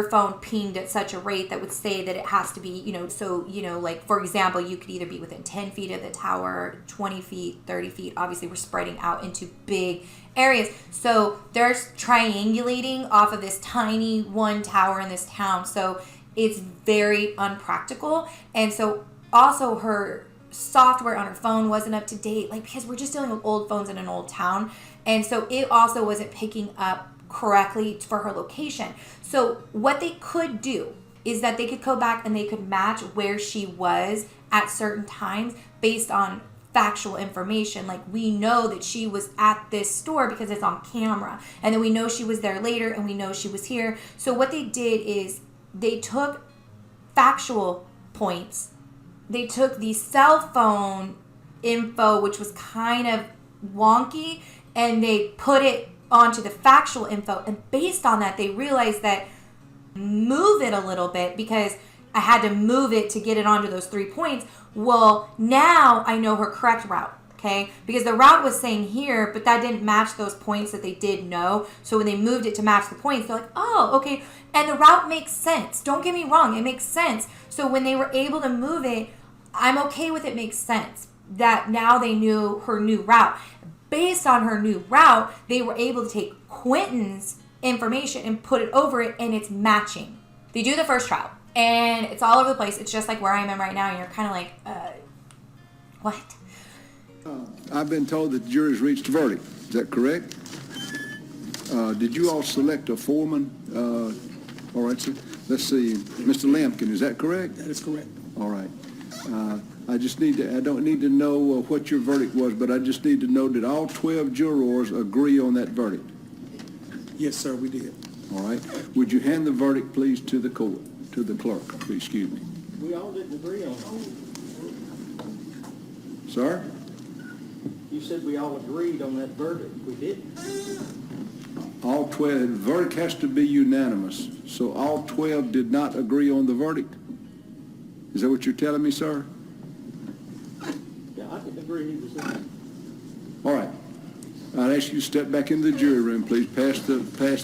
phone pinged at such a rate that would say that it has to be, like for example, you could either be within 10 feet of the tower, 20 feet, 30 feet. Obviously we're spreading out into big areas. So they're triangulating off of this tiny one tower in this town. So it's very unpractical. And so also her software on her phone wasn't up to date, like because we're just dealing with old phones in an old town. And so it also wasn't picking up correctly for her location. So what they could do is that they could go back and they could match where she was at certain times based on factual information. Like we know that she was at this store because it's on camera. And then we know she was there later and we know she was here. So what they did is they took factual points. They took the cell phone info, which was kind of wonky, and they put it onto the factual info. And based on that, they realized that move it a little bit because I had to move it to get it onto those 3 points. Well, now I know her correct route. Okay, because the route was saying here, but that didn't match those points that they did know. So when they moved it to match the points, they're like, oh, okay. And the route makes sense. Don't get me wrong, it makes sense. So when they were able to move it, I'm okay with it, makes sense. That now they knew her new route. Based on her new route, they were able to take Quinton's information and put it over it, and it's matching. They do the first trial, and it's all over the place. It's just like where I am right now, and you're kind of like, what? I've been told that the jury's reached a verdict. Is that correct? Did you all select a foreman? All right, so let's see. Mr. Lampkin, is that correct? That is correct. All right. I don't need to know what your verdict was, but I just need to know, did all 12 jurors agree on that verdict? Yes, sir, we did. All right. Would you hand the verdict, please, to the court, to the clerk, please, excuse me. We all didn't agree on it. Sir? You said we all agreed on that verdict. We didn't. All 12, the verdict has to be unanimous. So all 12 did not agree on the verdict? Is that what you're telling me, sir? Yeah, I can agree he was in. All right. I'll ask you to step back into the jury room, please. Pass the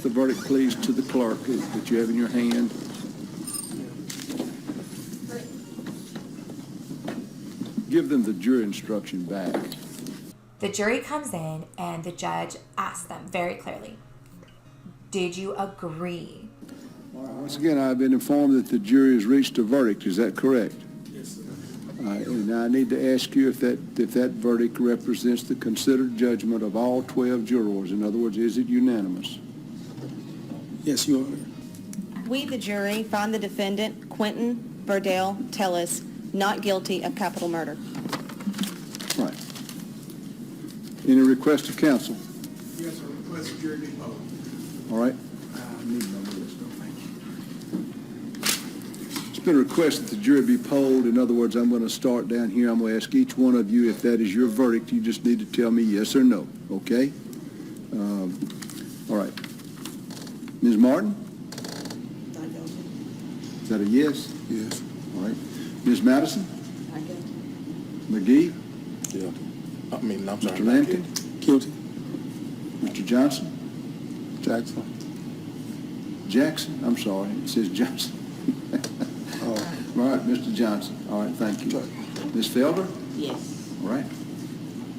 verdict, please, to the clerk that you have in your hand. Give them the jury instruction back. The jury comes in and the judge asks them very clearly, did you agree? Once again, I've been informed that the jury has reached a verdict. Is that correct? Yes, sir. And I need to ask you if that verdict represents the considered judgment of all 12 jurors. In other words, is it unanimous? Yes, Your Honor. We, the jury, find the defendant, Quinton Tellis, not guilty of capital murder. Right. Any request of counsel? Yes, sir. Request the jury be polled. All right. I need to know this, thank you. It's been requested that the jury be polled. In other words, I'm going to start down here. I'm going to ask each one of you if that is your verdict. You just need to tell me yes or no, okay? All right. Ms. Martin? Not guilty. Is that a yes? Yes. All right. Ms. Madison? Not guilty. McGee? Guilty. I mean, I'm sorry. Mr. Lampkin? Guilty. Mr. Johnson? Jackson. Jackson? I'm sorry, it says Johnson. All right, Mr. Johnson. All right, thank you. Ms. Felder? Yes. All right.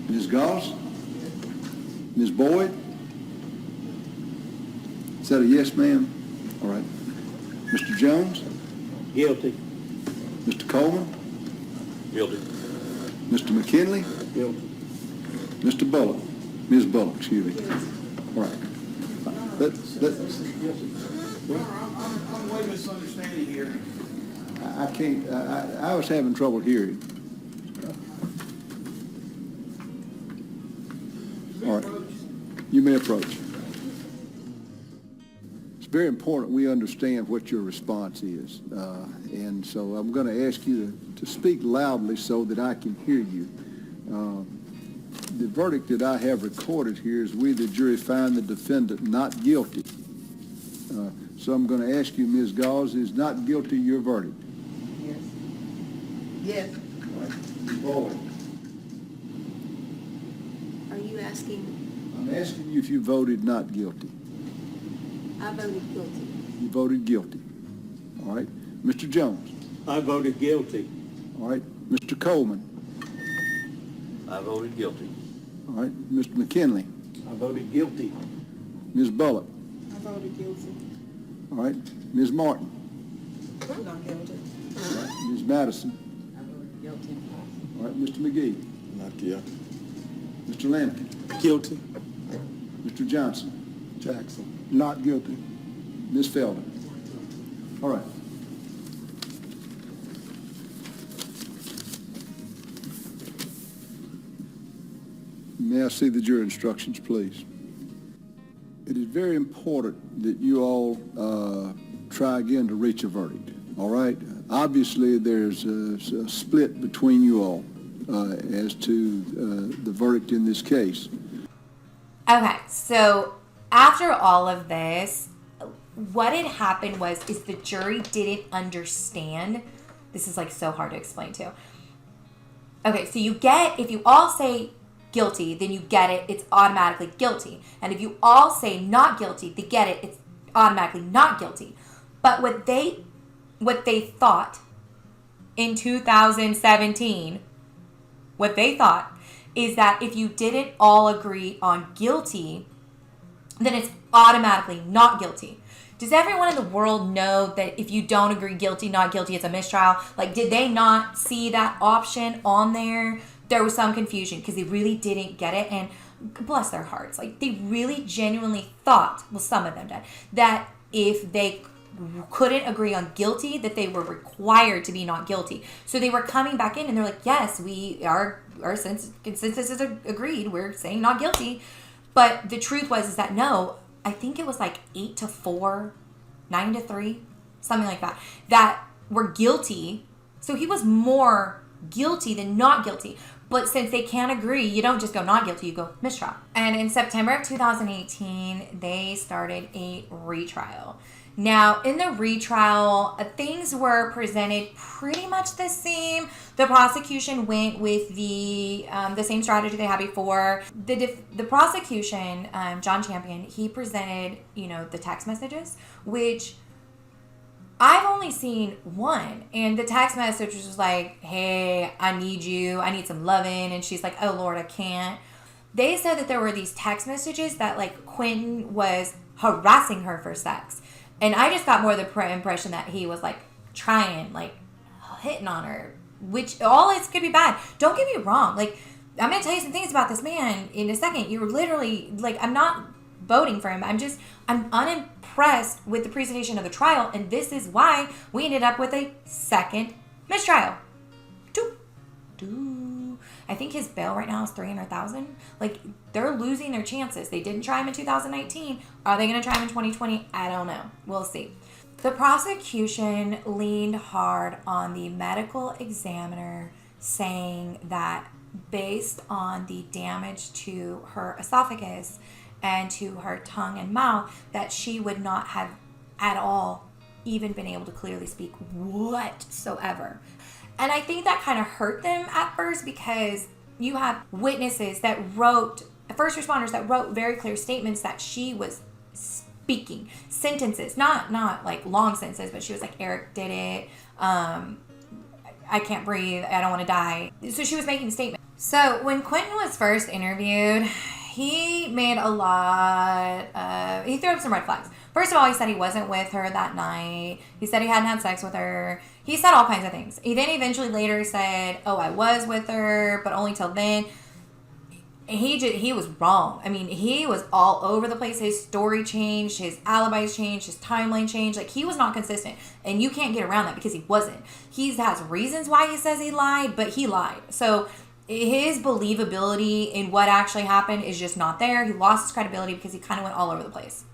Ms. Goss? Ms. Boyd? Is that a yes, ma'am? All right. Mr. Jones? Guilty. Mr. Coleman? Guilty. Mr. McKinley? Guilty. Mr. Bullock? Ms. Bullock, excuse me. All right. I'm way misunderstanding here. I can't, I was having trouble hearing. All right. You may approach. It's very important we understand what your response is. And so I'm going to ask you to speak loudly so that I can hear you. The verdict that I have recorded here is we, the jury, find the defendant not guilty. So I'm going to ask you, Ms. Gauze, is not guilty your verdict? Yes. Yes. Boyd. Are you asking? I'm asking you if you voted not guilty. I voted guilty. You voted guilty. All right. Mr. Jones. I voted guilty. All right. Mr. Coleman. I voted guilty. All right. Mr. McKinley. I voted guilty. Ms. Bullock. I voted guilty. All right. Ms. Martin. Not guilty. All right. Ms. Madison. I voted guilty. All right. Mr. McGee. Not guilty. Mr. Lampkin. Guilty. Mr. Johnson. Jackson. Not guilty. Ms. Felder. All right. May I see the jury instructions, please? It is very important that you all try again to reach a verdict, all right? Obviously, there's a split between you all as to the verdict in this case. Okay, so after all of this, what had happened is the jury didn't understand. This is like so hard to explain too. Okay, so if you all say guilty, then you get it, it's automatically guilty. And if you all say not guilty, they get it, it's automatically not guilty. But what they thought in 2017, what they thought is that if you didn't all agree on guilty, then it's automatically not guilty. Does everyone in the world know that if you don't agree guilty, not guilty, it's a mistrial? Like, did they not see that option on there? There was some confusion because they really didn't get it, and bless their hearts. Like, they really genuinely thought, well, some of them did, that if they couldn't agree on guilty, that they were required to be not guilty. So they were coming back in and they're like, yes, our consensus is agreed, we're saying not guilty. But the truth is that no, I think it was like 8-4, 9-3, something like that, that were guilty. So he was more guilty than not guilty. But since they can't agree, you don't just go not guilty, you go mistrial. And in September of 2018, they started a retrial. Now, in the retrial, things were presented pretty much the same. The prosecution went with the same strategy they had before. The prosecution, John Champion, he presented, the text messages, which I've only seen one. And the text message was like, hey, I need you. I need some loving. And she's like, oh, Lord, I can't. They said that there were these text messages that, like, Quinton was harassing her for sex. And I just got more of the impression that he was, like, trying, like, hitting on her, which all this could be bad. Don't get me wrong. Like, I'm going to tell you some things about this man in a second. You're literally, like, I'm not voting for him. I'm unimpressed with the presentation of the trial, and this is why we ended up with a second mistrial. I think his bail right now is $300,000. Like, they're losing their chances. They didn't try him in 2019. Are they going to try him in 2020? I don't know. We'll see. The prosecution leaned hard on the medical examiner saying that based on the damage to her esophagus and to her tongue and mouth, that she would not have at all even been able to clearly speak whatsoever. And I think that kind of hurt them at first, because you have witnesses that wrote, first responders that wrote very clear statements that she was speaking sentences, not like long sentences, but she was like, Eric did it. I can't breathe. I don't want to die. So she was making statements. So when Quinton was first interviewed, he made a lot he threw up some red flags. First of all, he said he wasn't with her that night. He said he hadn't had sex with her. He said all kinds of things. He then eventually later said, oh, I was with her, but only till then. He was wrong. I mean, he was all over the place. His story changed. His alibis changed. His timeline changed. Like, he was not consistent. And you can't get around that because he wasn't. He has reasons why he says he lied, but he lied. So his believability in what actually happened is just not there. He lost his credibility because he kind of went all over the place.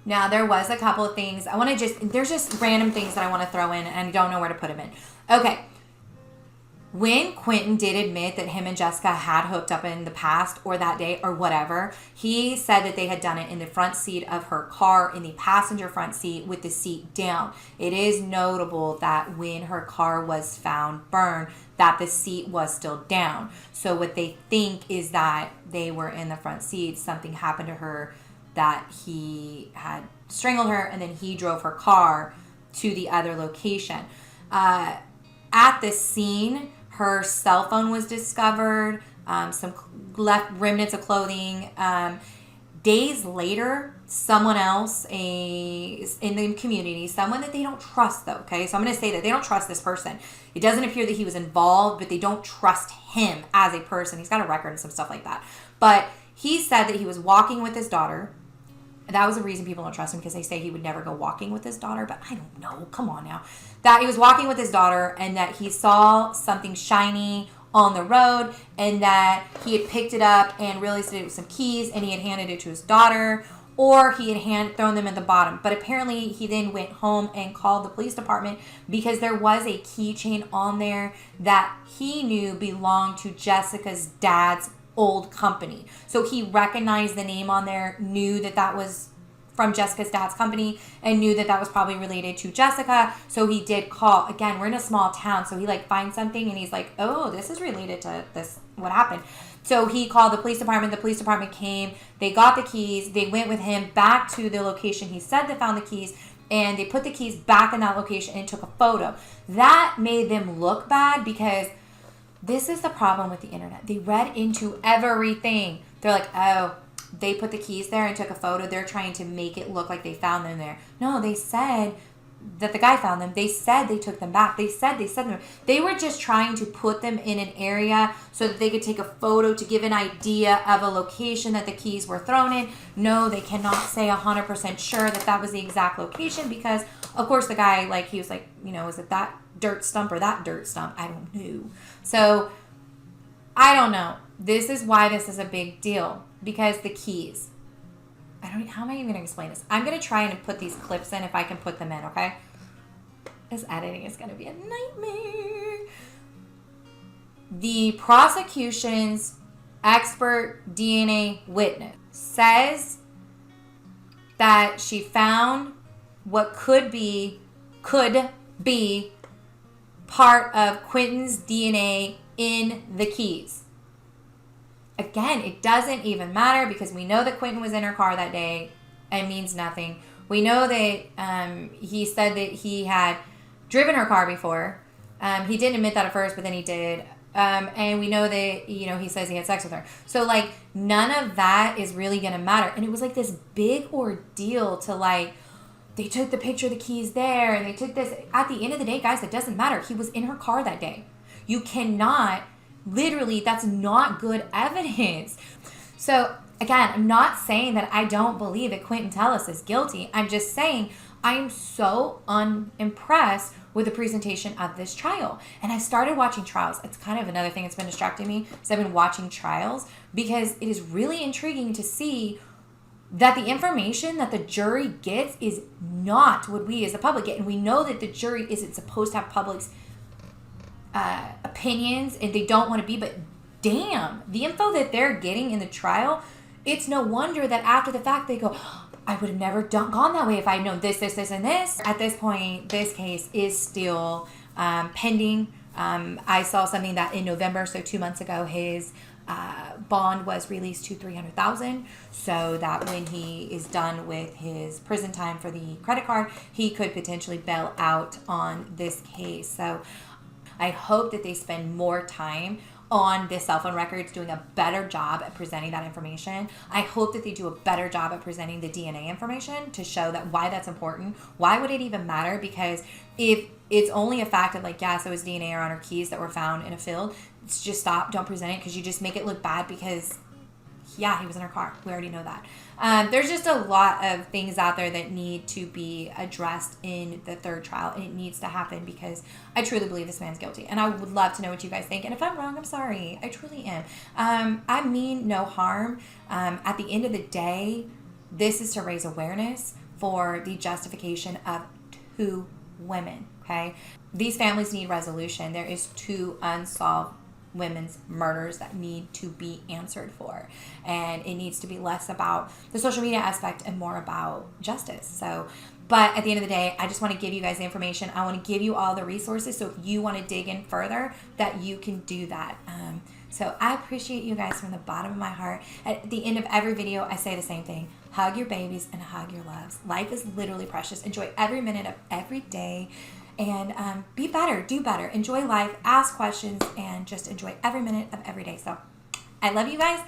Now, there was a couple of things. There's just random things that I want to throw in, and I don't know where to put them in. Okay. When Quinton did admit that him and Jessica had hooked up in the past or that day or whatever, he said that they had done it in the front seat of her car, in the passenger front seat with the seat down. It is notable that when her car was found burned, that the seat was still down. So what they think is that they were in the front seat, something happened to her, that he had strangled her, and then he drove her car to the other location. At the scene, her cell phone was discovered, some left remnants of clothing. Days later, someone else in the community, someone that they don't trust though, okay? So I'm going to say that they don't trust this person. It doesn't appear that he was involved, but they don't trust him as a person. He's got a record and some stuff like that. But he said that he was walking with his daughter. That was the reason people don't trust him, because they say he would never go walking with his daughter. But I don't know. Come on now. That he was walking with his daughter and that he saw something shiny on the road and that he had picked it up and realized that it was some keys and he had handed it to his daughter, or he had thrown them at the bottom. But apparently he then went home and called the police department because there was a keychain on there that he knew belonged to Jessica's dad's old company. So he recognized the name on there, knew that that was from Jessica's dad's company, and knew that that was probably related to Jessica. So he did call. Again, we're in a small town, so he finds something and he's like, oh, this is related to this, what happened. So he called the police department. The police department came. They got the keys. They went with him back to the location he said they found the keys, and they put the keys back in that location and took a photo. That made them look bad, because this is the problem with the internet. They read into everything. They're like, oh, they put the keys there and took a photo. They're trying to make it look like they found them there. No, they said that the guy found them. They said they took them back. They said them. They were just trying to put them in an area so that they could take a photo to give an idea of a location that the keys were thrown in. No, they cannot say 100% sure that that was the exact location, because, of course, the guy, he was like, is it that dirt stump or that dirt stump? I don't know. So, I don't know. This is why this is a big deal, because the keys. How am I even going to explain this? I'm going to try and put these clips in if I can put them in, okay? This editing is going to be a nightmare. the prosecution's expert DNA witness says that she found what could be part of Quinton's DNA in the keys. Again, it doesn't even matter because we know that Quinton was in her car that day. It means nothing. We know that he said that he had driven her car before. He didn't admit that at first, but then he did. And we know that, you know, he says he had sex with her. So, like, none of that is really going to matter. And it was, like, this big ordeal to, like, they took the picture of the keys there, and they took this. At the end of the day, guys, it doesn't matter. He was in her car that day. You cannot, literally, that's not good evidence. So, again, I'm not saying that I don't believe that Quinton Tellis is guilty. I'm just saying I am so unimpressed with the presentation of this trial. And I started watching trials. It's kind of another thing that's been distracting me. So I've been watching trials because it is really intriguing to see that the information that the jury gets is not what we as the public get. And we know that the jury isn't supposed to have public's opinions, and they don't want to be, but damn, the info that they're getting in the trial, it's no wonder that after the fact they go, I would have never gone that way if I had known this, and this. At this point, this case is still pending. I saw something that in November, so 2 months ago, his bond was released to $300,000, so that when he is done with his prison time for the credit card, he could potentially bail out on this case. So I hope that they spend more time on the cell phone records, doing a better job at presenting that information. I hope that they do a better job at presenting the DNA information to show that why that's important. Why would it even matter? Because if it's only a fact of like, yeah, so his DNA are on her keys that were found in a field, it's just stop, don't present it, because you just make it look bad because, yeah, he was in her car. We already know that. There's just a lot of things out there that need to be addressed in the third trial, and it needs to happen because I truly believe this man's guilty. And I would love to know what you guys think. And if I'm wrong, I'm sorry. I truly am. I mean no harm. At the end of the day, this is to raise awareness for the justification of 2 women, okay? These families need resolution. There is 2 unsolved women's murders that need to be answered for, and it needs to be less about the social media aspect and more about justice. So, but at the end of the day, I just want to give you guys the information. I want to give you all the resources, so if you want to dig in further, that you can do that. So I appreciate you guys from the bottom of my heart. At the end of every video, I say the same thing: hug your babies and hug your loves. Life is literally precious. Enjoy every minute of every day. And be better, do better, enjoy life, ask questions, and just enjoy every minute of every day. So I love you guys.